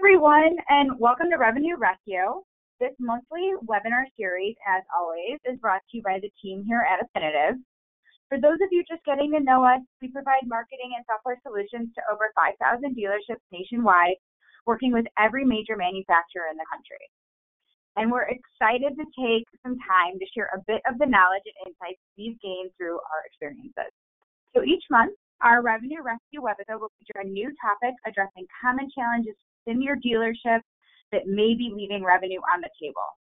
everyone, and welcome to Revenue Rescue. This monthly webinar series, as always, is brought to you by the team here at Affinitiv. For those of you just getting to know us, we provide marketing and software solutions to over 5,000 dealerships nationwide, working with every major manufacturer in the country. And we're excited to take some time to share a bit of the knowledge and insights we've gained through our experiences. So each month, our Revenue Rescue webinar will feature a new topic addressing common challenges in your dealership that may be leaving revenue on the table.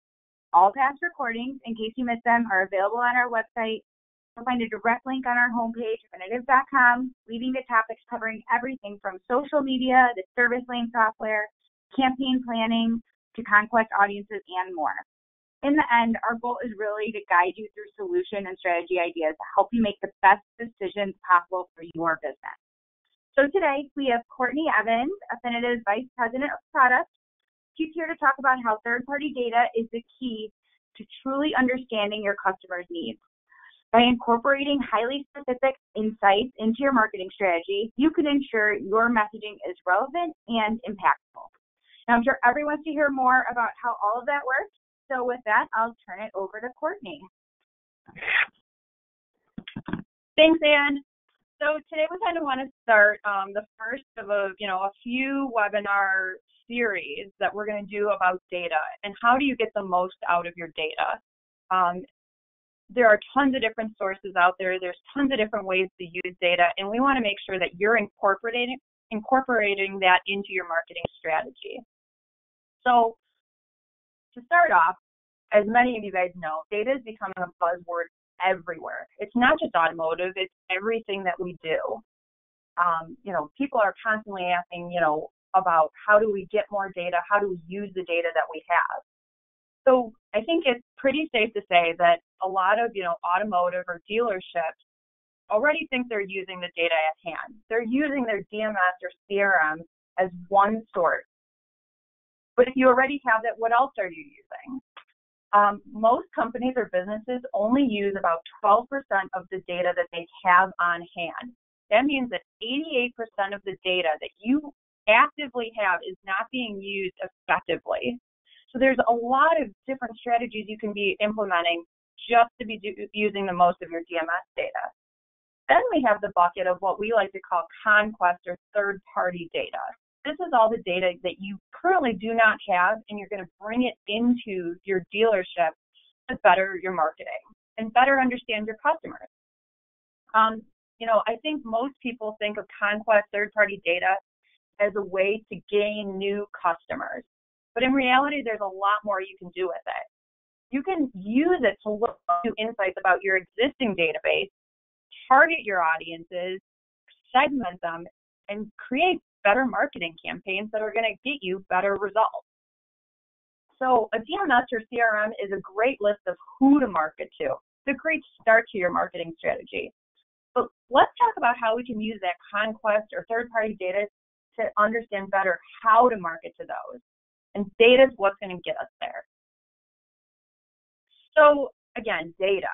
All past recordings, in case you missed them, are available on our website. You'll find a direct link on our homepage, Affinitiv.com, leading to topics covering everything from social media, the service lane software, campaign planning, to conquest audiences, and more. In the end, our goal is really to guide you through solution and strategy ideas to help you make the best decisions possible for your business. So today, we have Courtney Evans, Affinitiv's Vice President of Product. She's here to talk about how third-party data is the key to truly understanding your customers' needs. By incorporating highly specific insights into your marketing strategy, you can ensure your messaging is relevant and impactful. Now, I'm sure everyone wants to hear more about how all of that works. So with that, I'll turn it over to Courtney. Thanks, Ann. So today we kind of want to start the first of a few webinar series that we're going to do about data and how do you get the most out of your data. There are tons of different sources out there. There's tons of different ways to use data, and we want to make sure that you're incorporating that into your marketing strategy. So to start off, as many of you guys know, data is becoming a buzzword everywhere. It's not just automotive, it's everything that we do. People are constantly asking, about how do we get more data, how do we use the data that we have. So I think it's pretty safe to say that a lot of, automotive or dealerships already think they're using the data at hand. They're using their DMS or CRM as one source. But if you already have that, what else are you using? Most companies or businesses only use about 12% of the data that they have on hand. That means that 88% of the data that you actively have is not being used effectively. So there's a lot of different strategies you can be implementing just to be using the most of your DMS data. Then we have the bucket of what we like to call conquest or third-party data. This is all the data that you currently do not have, and you're going to bring it into your dealership to better your marketing and better understand your customers. I think most people think of conquest third-party data as a way to gain new customers. But in reality, there's a lot more you can do with it. You can use it to look into insights about your existing database, target your audiences, segment them, and create better marketing campaigns that are going to get you better results. So a DMS or CRM is a great list of who to market to. It's a great start to your marketing strategy. But let's talk about how we can use that conquest or third-party data to understand better how to market to those. And data is what's going to get us there. So again, data.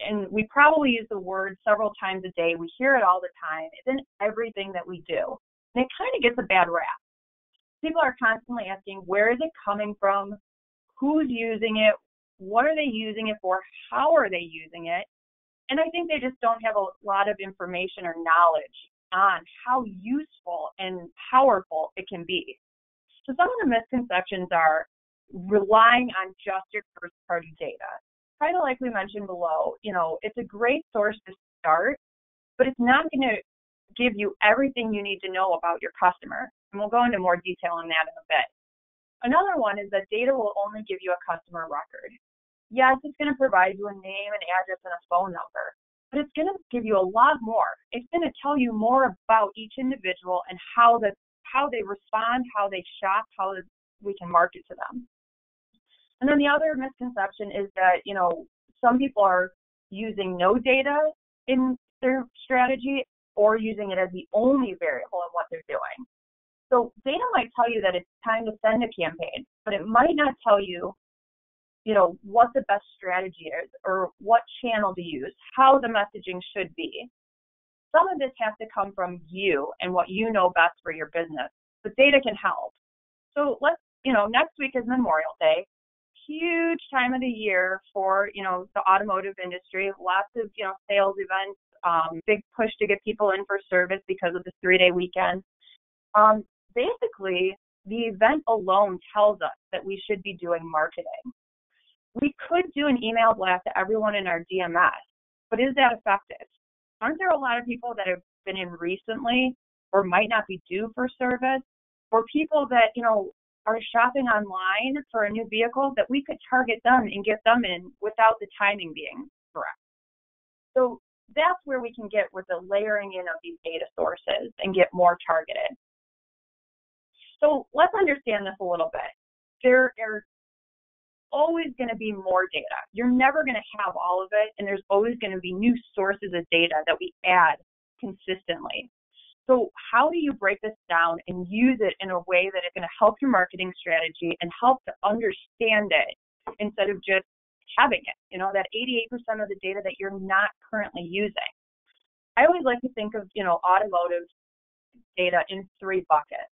And we probably use the word several times a day. We hear it all the time. It's in everything that we do. And it kind of gets a bad rap. People are constantly asking, where is it coming from? Who's using it? What are they using it for? How are they using it? And I think they just don't have a lot of information or knowledge on how useful and powerful it can be. So some of the misconceptions are relying on just your first-party data. Kind of like we mentioned below, it's a great source to start, but it's not going to give you everything you need to know about your customer. And we'll go into more detail on that in a bit. Another one is that data will only give you a customer record. Yes, it's going to provide you a name, an address, and a phone number, but it's going to give you a lot more. It's going to tell you more about each individual and how they respond, how they shop, how we can market to them. And then the other misconception is that, some people are using no data in their strategy or using it as the only variable in what they're doing. So data might tell you that it's time to send a campaign, but it might not tell you, what the best strategy is or what channel to use, how the messaging should be. Some of this has to come from you and what you know best for your business, but data can help. So next week is Memorial Day, huge time of the year for, the automotive industry, lots of, sales events, big push to get people in for service because of the 3-day weekend. Basically, the event alone tells us that we should be doing marketing. We could do an email blast to everyone in our DMS, but is that effective? Aren't there a lot of people that have been in recently or might not be due for service, or people that, are shopping online for a new vehicle that we could target them and get them in without the timing being correct? So that's where we can get with the layering in of these data sources and get more targeted. So let's understand this a little bit. There are always going to be more data. You're never going to have all of it, and there's always going to be new sources of data that we add consistently. So how do you break this down and use it in a way that it's going to help your marketing strategy and help to understand it instead of just having it, that 88% of the data that you're not currently using? I always like to think of, automotive data in 3 buckets.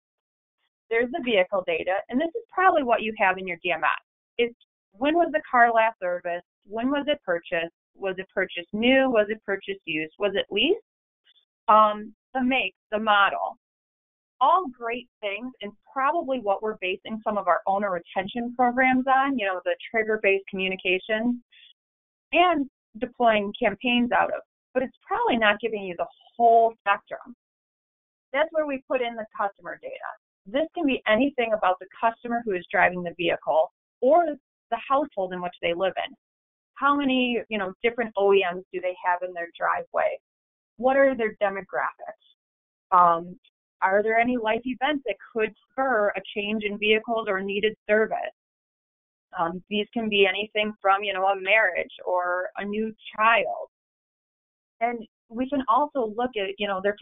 There's the vehicle data, and this is probably what you have in your DMS. It's when was the car last serviced? When was it purchased? Was it purchased new? Was it purchased used? Was it leased? The make, the model, all great things, and probably what we're basing some of our owner retention programs on, the trigger-based communication and deploying campaigns out of, but it's probably not giving you the whole spectrum. That's where we put in the customer data. This can be anything about the customer who is driving the vehicle or the household in which they live in. How many, different OEMs do they have in their driveway? What are their demographics? Are there any life events that could spur a change in vehicles or needed service? These can be anything from, a marriage or a new child. And we can also look at, their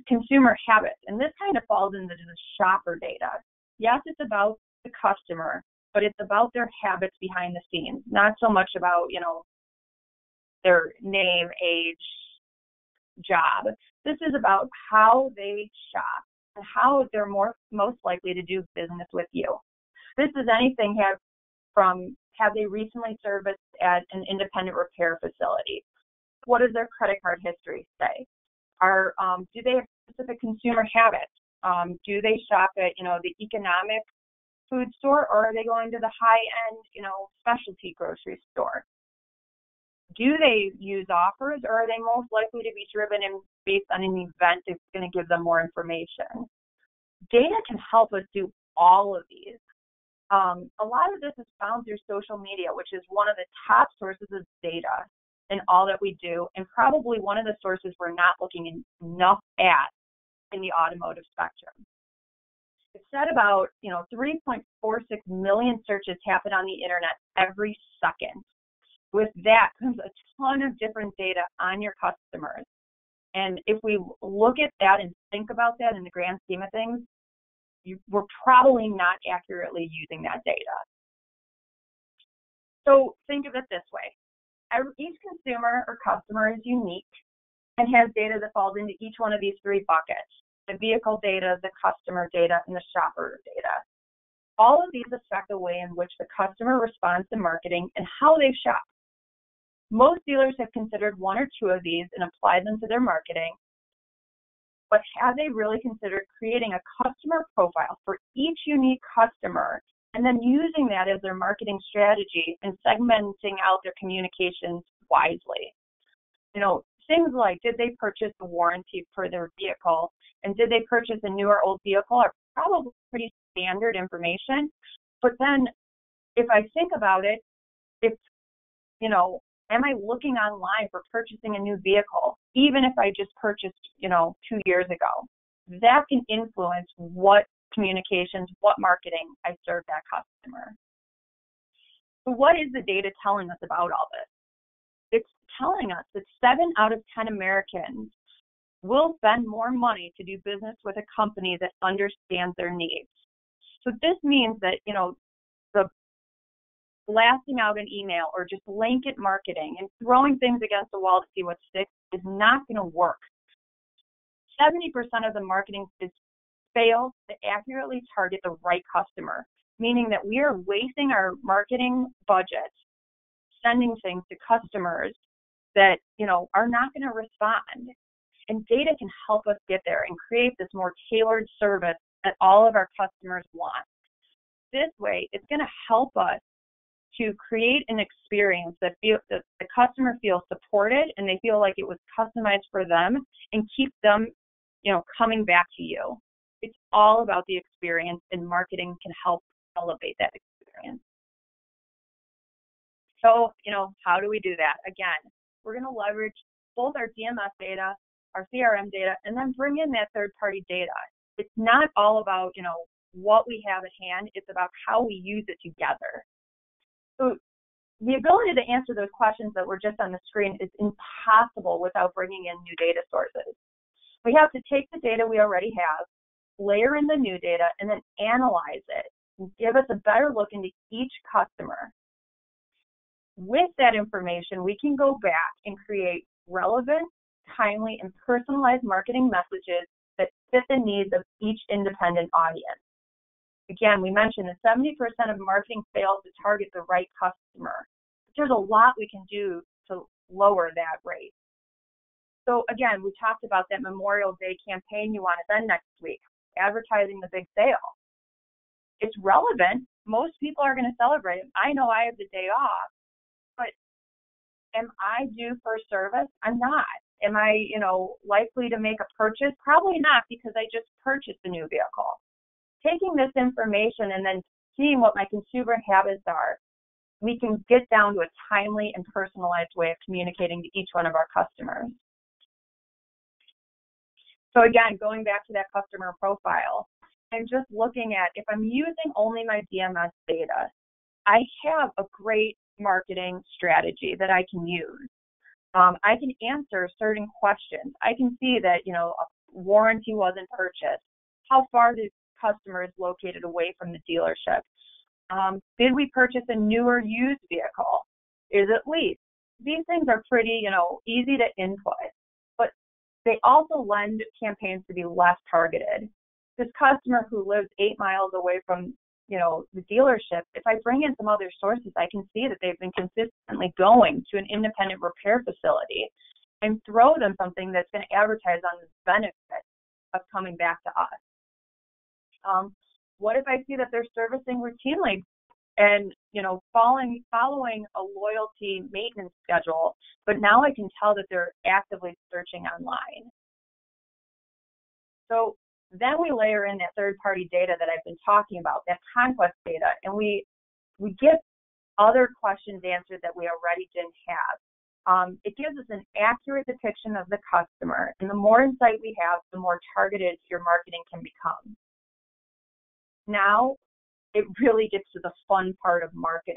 consumer habits. And this kind of falls into the shopper data. Yes, it's about the customer, but it's about their habits behind the scenes, not so much about, their name, age, job. This is about how they shop and how they're most likely to do business with you. This is anything have they recently serviced at an independent repair facility? What does their credit card history say? Do they have specific consumer habits? Do they shop at the economic food store, or are they going to the high-end specialty grocery store? Do they use offers, or are they most likely to be driven based on an event that's going to give them more information? Data can help us do all of these. A lot of this is found through social media, which is one of the top sources of data in all that we do, and probably one of the sources we're not looking enough at in the automotive spectrum. It's said about 3.46 million searches happen on the internet every second. With that comes a ton of different data on your customers. And if we look at that and think about that in the grand scheme of things, we're probably not accurately using that data. So think of it this way. Each consumer or customer is unique and has data that falls into each one of these 3 buckets: the vehicle data, the customer data, and the shopper data. All of these affect the way in which the customer responds to marketing and how they shop. Most dealers have considered 1 or 2 of these and applied them to their marketing, but have they really considered creating a customer profile for each unique customer and then using that as their marketing strategy and segmenting out their communications wisely? Things like, did they purchase a warranty for their vehicle, and did they purchase a new or old vehicle, are probably pretty standard information. But then if I think about it, am I looking online for purchasing a new vehicle, even if I just purchased, 2 years ago? That can influence what communications, what marketing I serve that customer. So what is the data telling us about all this? It's telling us that 7 out of 10 Americans will spend more money to do business with a company that understands their needs. So this means that, the blasting out an email or just blanket marketing and throwing things against the wall to see what sticks is not going to work. 70% of the marketing is fail to accurately target the right customer, meaning that we are wasting our marketing budget sending things to customers that, are not going to respond. And data can help us get there and create this more tailored service that all of our customers want. This way, it's going to help us to create an experience that the customer feels supported and they feel like it was customized for them, and keep them, coming back to you. It's all about the experience, and marketing can help elevate that experience. So, how do we do that? Again, we're going to leverage both our DMS data, our CRM data, and then bring in that third-party data. It's not all about, what we have at hand. It's about how we use it together. So the ability to answer those questions that were just on the screen is impossible without bringing in new data sources. We have to take the data we already have, layer in the new data, and then analyze it and give us a better look into each customer. With that information, we can go back and create relevant, timely, and personalized marketing messages that fit the needs of each independent audience. Again, we mentioned that 70% of marketing fails to target the right customer. There's a lot we can do to lower that rate. So again, we talked about that Memorial Day campaign you want to send next week, advertising the big sale. It's relevant. Most people are going to celebrate it. I know I have the day off, but am I due for service? I'm not. Am I, likely to make a purchase? Probably not, because I just purchased a new vehicle. Taking this information and then seeing what my consumer habits are, we can get down to a timely and personalized way of communicating to each one of our customers. So again, going back to that customer profile, I'm just looking at, if I'm using only my DMS data, I have a great marketing strategy that I can use. I can answer certain questions. I can see that, a warranty wasn't purchased. How far the customer is located away from the dealership? Did we purchase a new or used vehicle? Is it leased? These things are pretty, easy to input, but they also lend campaigns to be less targeted. This customer who lives 8 miles away from, the dealership, if I bring in some other sources, I can see that they've been consistently going to an independent repair facility, and throw them something that's going to advertise on the benefit of coming back to us. What if I see that they're servicing routinely and, following a loyalty maintenance schedule, but now I can tell that they're actively searching online? So then we layer in that third-party data that I've been talking about, that conquest data, and we get other questions answered that we already didn't have. It gives us an accurate depiction of the customer, and the more insight we have, the more targeted your marketing can become. Now, it really gets to the fun part of marketing.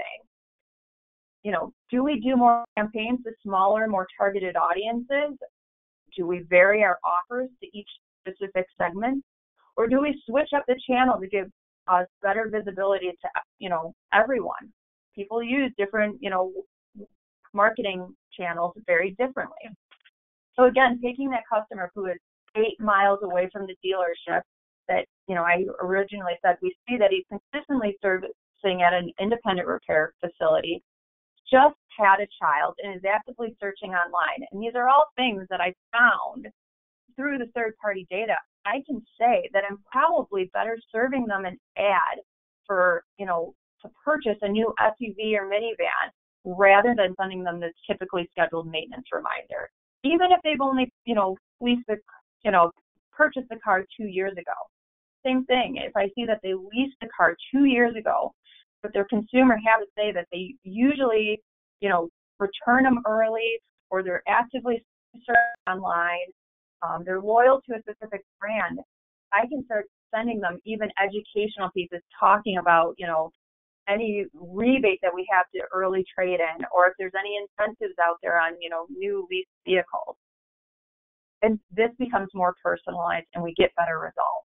Do we do more campaigns to smaller, more targeted audiences? Do we vary our offers to each specific segment? Or do we switch up the channel to give us better visibility to, everyone? People use different, marketing channels very differently. So again, taking that customer who is 8 miles away from the dealership that, I originally said we see that he's consistently servicing at an independent repair facility, just had a child, and is actively searching online. And these are all things that I found through the third-party data. I can say that I'm probably better serving them an ad for, to purchase a new SUV or minivan rather than sending them this typically scheduled maintenance reminder. Even if they've only, purchased the car 2 years ago. Same thing. If I see that they leased the car 2 years ago, but their consumer habits say that they usually, return them early, or they're actively searching online, they're loyal to a specific brand, I can start sending them even educational pieces talking about, any rebate that we have to early trade in, or if there's any incentives out there on, new leased vehicles. And this becomes more personalized, and we get better results.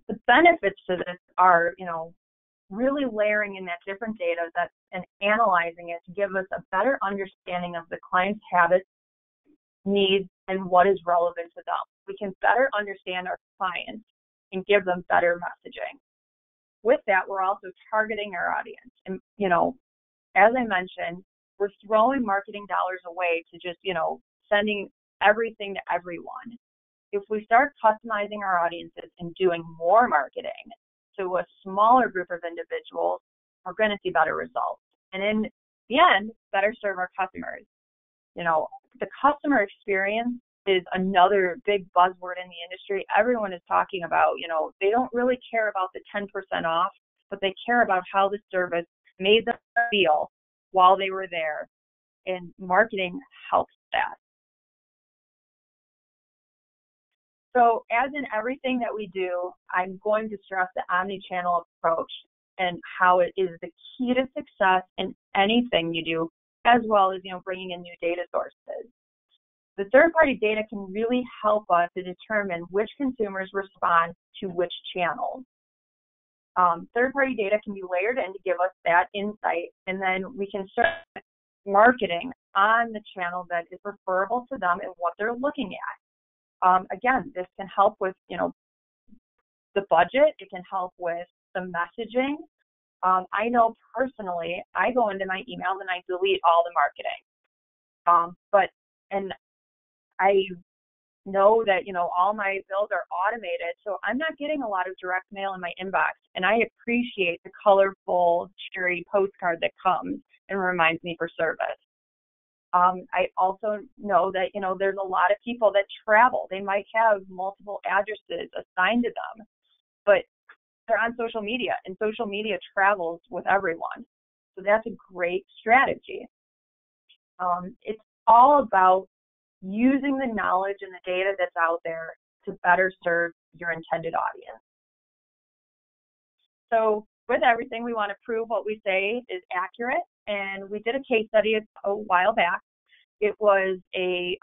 The benefits to this are, really layering in that different data and analyzing it to give us a better understanding of the client's habits, needs, and what is relevant to them. We can better understand our clients and give them better messaging. With that, we're also targeting our audience. And, as I mentioned, we're throwing marketing dollars away to just, sending everything to everyone. If we start customizing our audiences and doing more marketing to a smaller group of individuals, we're going to see better results. And in the end, better serve our customers. The customer experience is another big buzzword in the industry. Everyone is talking about, they don't really care about the 10% off, but they care about how the service made them feel while they were there. And marketing helps that. So as in everything that we do, I'm going to stress the omni-channel approach and how it is the key to success in anything you do, as well as, bringing in new data sources. The third-party data can really help us to determine which consumers respond to which channels. Third-party data can be layered in to give us that insight, and then we can start marketing on the channel that is preferable to them and what they're looking at. Again, this can help with, the budget. It can help with the messaging. I know personally, I go into my emails and I delete all the marketing. And I know that, all my bills are automated, so I'm not getting a lot of direct mail in my inbox, and I appreciate the colorful, cheery postcard that comes and reminds me for service. I also know that, there's a lot of people that travel. They might have multiple addresses assigned to them, but they're on social media, and social media travels with everyone. So that's a great strategy. It's all about using the knowledge and the data that's out there to better serve your intended audience. So with everything, we want to prove what we say is accurate, and we did a case study a while back. It was a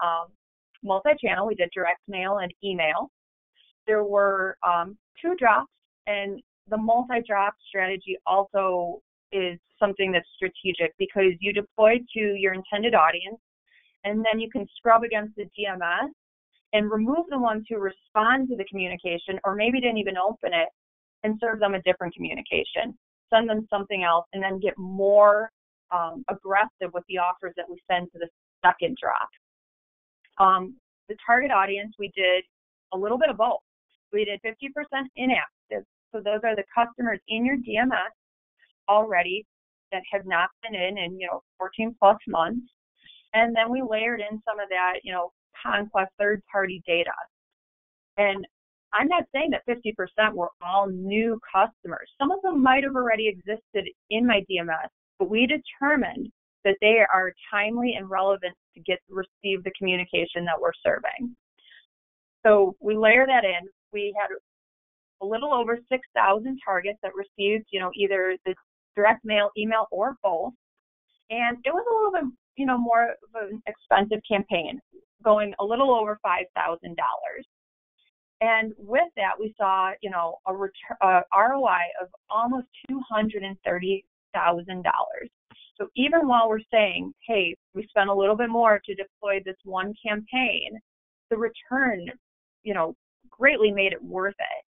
multi-channel. We did direct mail and email. There were 2 drops, and the multi-drop strategy also is something that's strategic because you deploy to your intended audience, and then you can scrub against the DMS and remove the ones who respond to the communication or maybe didn't even open it and serve them a different communication. Send them something else and then get more aggressive with the offers that we send to the second drop. The target audience, we did a little bit of both. We did 50% inactive. So those are the customers in your DMS already that have not been in 14 plus months. And then we layered in some of that, conquest third-party data. And I'm not saying that 50% were all new customers. Some of them might have already existed in my DMS, but we determined that they are timely and relevant to receive the communication that we're serving. So we layer that in. We had a little over 6,000 targets that received, either the direct mail, email, or both. And it was a little bit, more of an expensive campaign, going a little over $5,000. And with that, we saw, a ROI of almost $230,000. So even while we're saying, hey, we spent a little bit more to deploy this one campaign, the return, greatly made it worth it.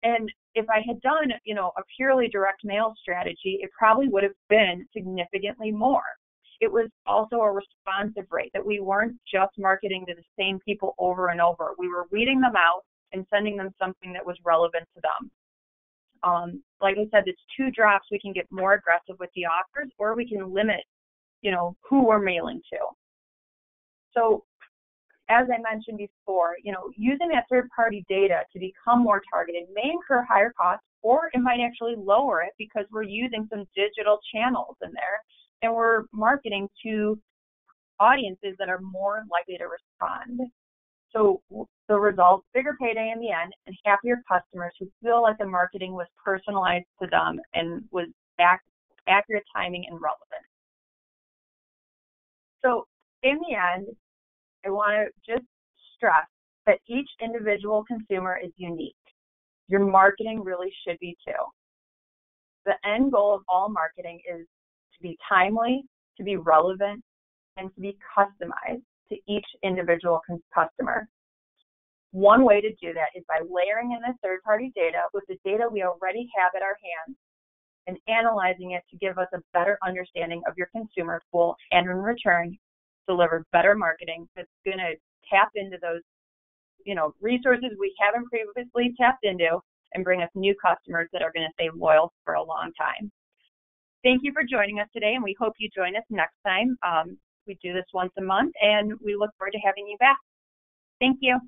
And if I had done, a purely direct mail strategy, it probably would have been significantly more. It was also a responsive rate, that we weren't just marketing to the same people over and over. We were weeding them out and sending them something that was relevant to them. Like I said, it's 2 drops. We can get more aggressive with the offers, or we can limit, who we're mailing to. So as I mentioned before, using that third-party data to become more targeted may incur higher costs, or it might actually lower it because we're using some digital channels in there, and we're marketing to audiences that are more likely to respond. So the result, bigger payday in the end, and happier customers who feel like the marketing was personalized to them and was accurate timing and relevant. So in the end, I want to just stress that each individual consumer is unique. Your marketing really should be too. The end goal of all marketing is to be timely, to be relevant, and to be customized to each individual customer. One way to do that is by layering in the third-party data with the data we already have at our hands and analyzing it to give us a better understanding of your consumer pool, and in return, deliver better marketing that's going to tap into those, resources we haven't previously tapped into and bring us new customers that are going to stay loyal for a long time. Thank you for joining us today, and we hope you join us next time. We do this once a month, and we look forward to having you back. Thank you.